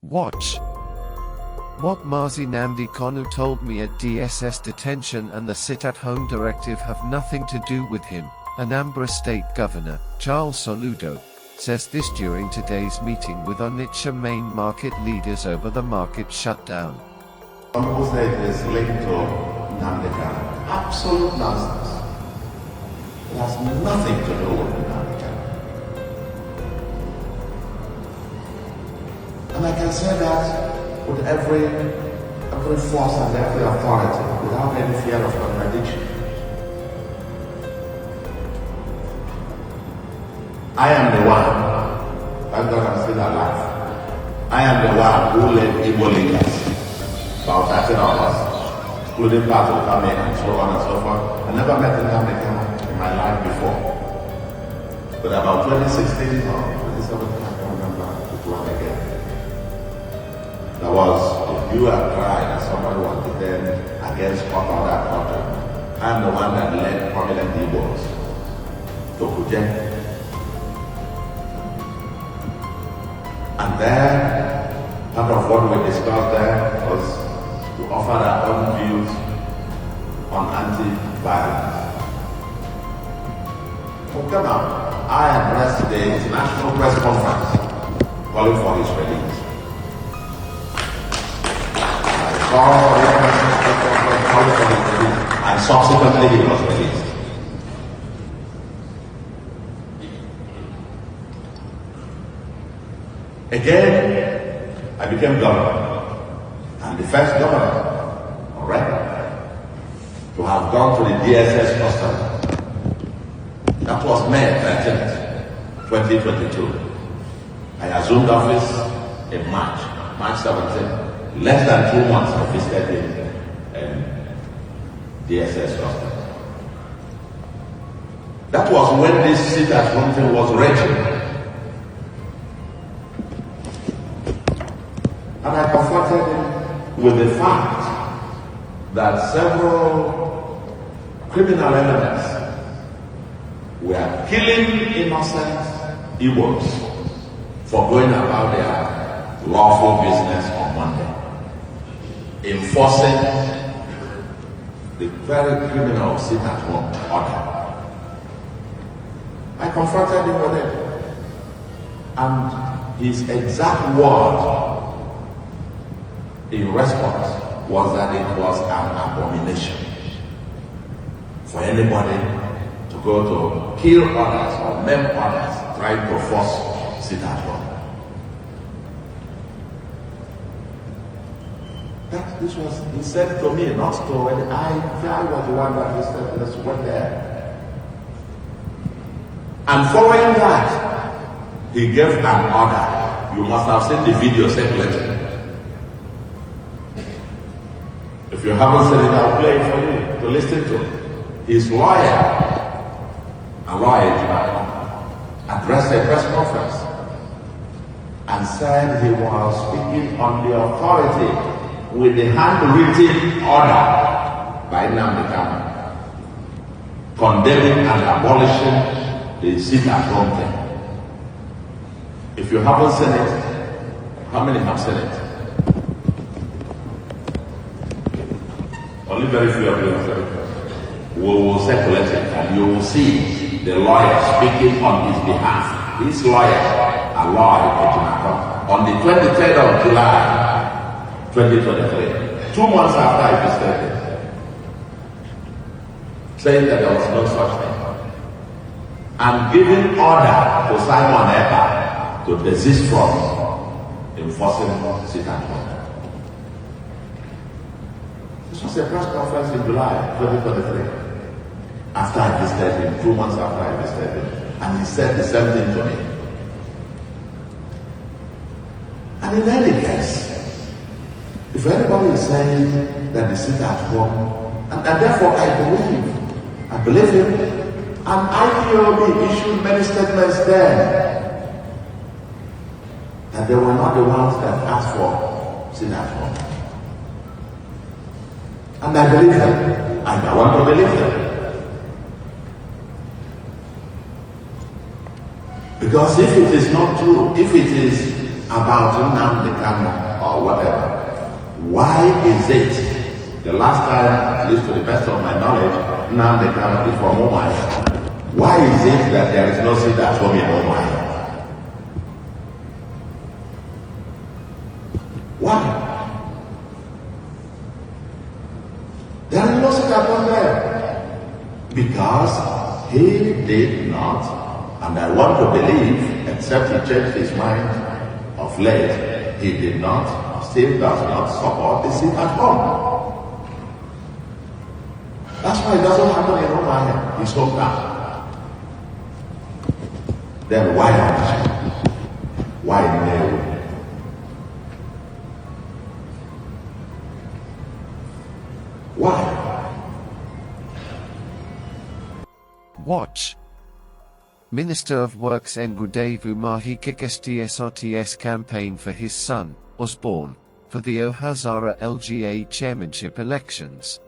Watch. What Mazi Namdi Kanu told me at DSS detention and the sit-at-home directive have nothing to do with him. Abia State Governor Charles Soludo says this during today's meeting with Onitsha Main Market leaders over the market shutdown. Someone said it is linked to Nnamdi Kanu. Absolute nonsense. It has nothing to do with Nnamdi Kanu. And I can say that with every force and every authority, without any fear of contradiction. I am the one, thank God I'm still alive. I am the one who led Igbo leaders, about 13 of us, including part of Kame and so on and so forth. I never met Nnamdi Kanu in my life before. But about 2016 or 2017, I can't remember which one again. There was, if you had cried and somebody was detained against what other country, I am the one that led prominent Igbos to Abuja. And then, part of what we discussed there was to offer our own views on anti-violence. So come on, I addressed the International Press Conference calling for his release. I saw the International Press Conference calling for his release, and subsequently he was released. Again, I became governor, and the first governor, alright, to have gone to the DSS custody. That was May 13th, 2022. I assumed office in March 17th. Less than 2 months I visited in DSS custody. That was when this sit-at-home thing was raging. And I confronted him with the fact that several criminal elements were killing innocent Igbos for going about their lawful business on Monday, enforcing the very criminal sit-at-home order. I confronted him with it, and his exact word in response was that it was an abomination for anybody to go to kill others or maim others trying to force sit-at-home. This was, he said to me, not to when I was the one that he said, let's went there. And following that, he gave an order. You must have seen the video circulating. If you haven't seen it, I'll play it for you to listen to. His lawyer, addressed a press conference and said he was speaking on the authority with the handwritten order by Nnamdi Kanu, condemning and abolishing the sit-at-home thing. If you haven't seen it, how many have seen it? Only very few of you will circulate it, and you will see the lawyer speaking on his behalf. His lawyer, on the 23rd of July, 2023, 2 months after I visited, saying that there was no such thing, and giving order to Simon Ekpa to desist from enforcing sit-at-home. This was a press conference in July 2023. After I visited him, 2 months after I visited him, and he said the same thing to me. And in any case, if anybody is saying that they sit at home, and therefore I believe him, and IPOB issued many statements then that they were not the ones that asked for sit at home. And I believe them, and I want to believe them. Because if it is not true, if it is about Nnamdi Kanu or whatever, why is it the last time, at least to the best of my knowledge, Nnamdi Kanu is from Umuahia? Why is it that there is no seat at home in Umuahia? Why? There is no seat at home there. Because he did not, and I want to believe, except he changed his mind of late, he did not, still does not support the seat at home. That's why it doesn't happen in Romania, his hometown. Then why not? Why no? Why? Watch. Minister of Works Ngudevu Mahi Kikstsots campaign for his son, Osborne, for the Ohazara LGA chairmanship elections.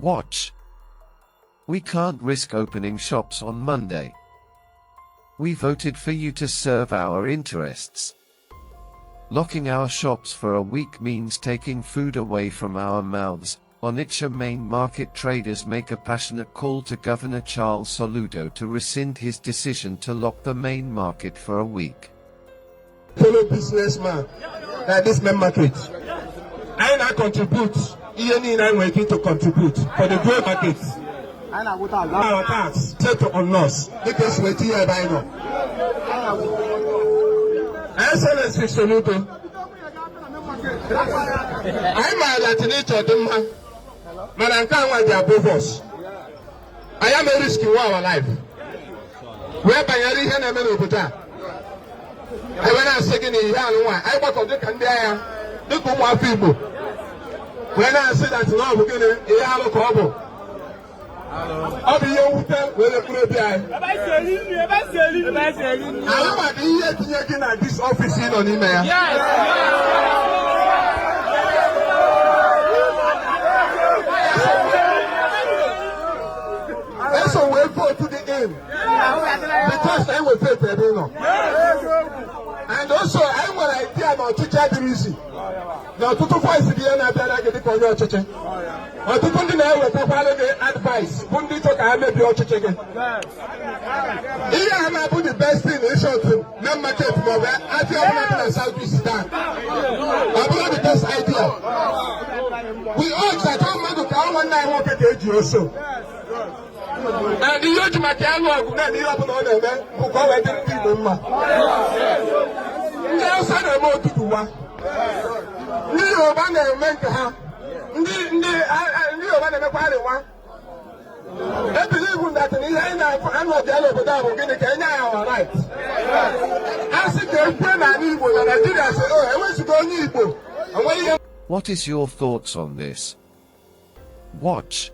Watch. We can't risk opening shops on Monday. We voted for you to serve our interests. Locking our shops for a week means taking food away from our mouths. Onitsha Main Market Traders make a passionate call to Governor Charles Soludo to rescind his decision to lock the main market for a week. Fellow businessman, like this main market, I contribute. I'm working to contribute for the growth markets. Our tax set on us. Because we're here by now. Excellency Soludo, I'm a Latinate Duma, but I can't want their above us. I am a risky our life. Whereby I read him in Abuja. I went out second in Yan, I work on the Candia, the Kuma people. When I say that now we're going to have a couple. I'll be young with a good guy. I am here at this office in on email. That's a way forward to the end. Because I will pay for it. And also, I want to idea about to charge the music. Now, to voice the end, I get it for your church. Or to put in the advice, put it to I your church again. Here, I'm about the best thing in short term. No market for that. I feel I'm in Southeast Sudan. About the best idea. We all that I'm going to come one night walk at the edge also. And the youth material will not be up on them who go at the people. Now, son of more to do one. You man and men to have. You man and a party one. I believe that in the end, I'm not the other without getting a Kenya our right. I see the friend I need one, and I did. I said, oh, I want to go need. What is your thoughts on this? Watch.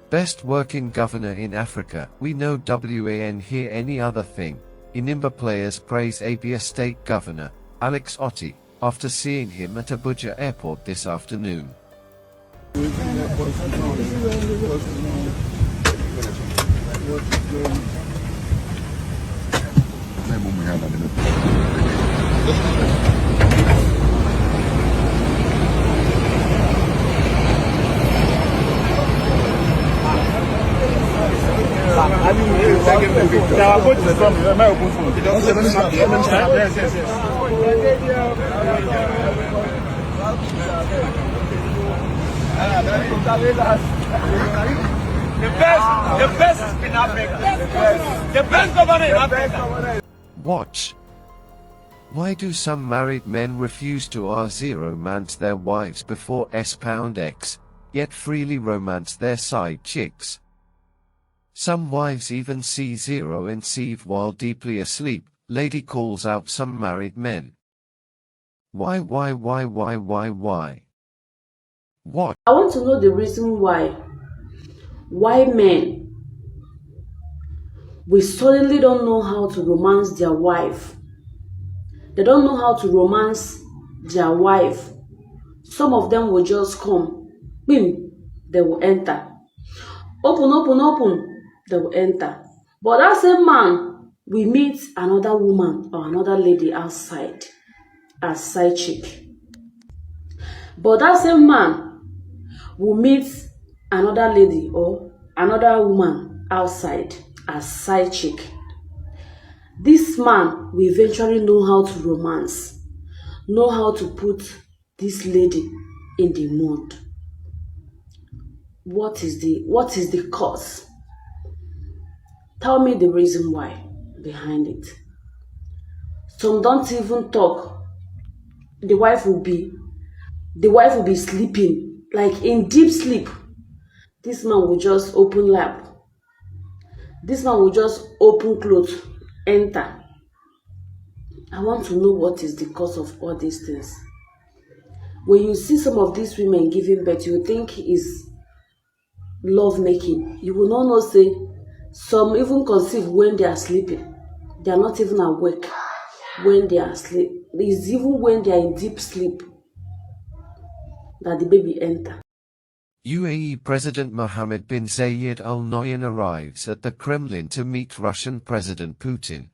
Best working governor in Africa. We know WAN hear any other thing. Enyimba players praise Abia State Governor, Alex Otti, after seeing him at Abuja Airport this afternoon. The best in Africa. The best governor in Africa. Watch. Why do some married men refuse to romance their wives before S#X, yet freely romance their side chicks? Some wives even see zero and sieve while deeply asleep. Lady calls out some married men. Why? What? I want to know the reason why. Why men, we suddenly don't know how to romance their wife. They don't know how to romance their wife. Some of them will just come, boom, they will enter. Open, they will enter. But that same man will meet another woman or another lady outside as side chick. But that same man will meet another lady or another woman outside as side chick. This man will eventually know how to romance, know how to put this lady in the mood. What is the cause? Tell me the reason why behind it. Some don't even talk. The wife will be sleeping, like in deep sleep. This man will just open lap. This man will just open clothes, enter. I want to know what is the cause of all these things. When you see some of these women giving birth, you think is love making. You will not know, say, some even conceive when they are sleeping. They are not even awake when they are asleep. It's even when they are in deep sleep that the baby enter. UAE President Mohammed bin Zayed Al Nahyan arrives at the Kremlin to meet Russian President Putin.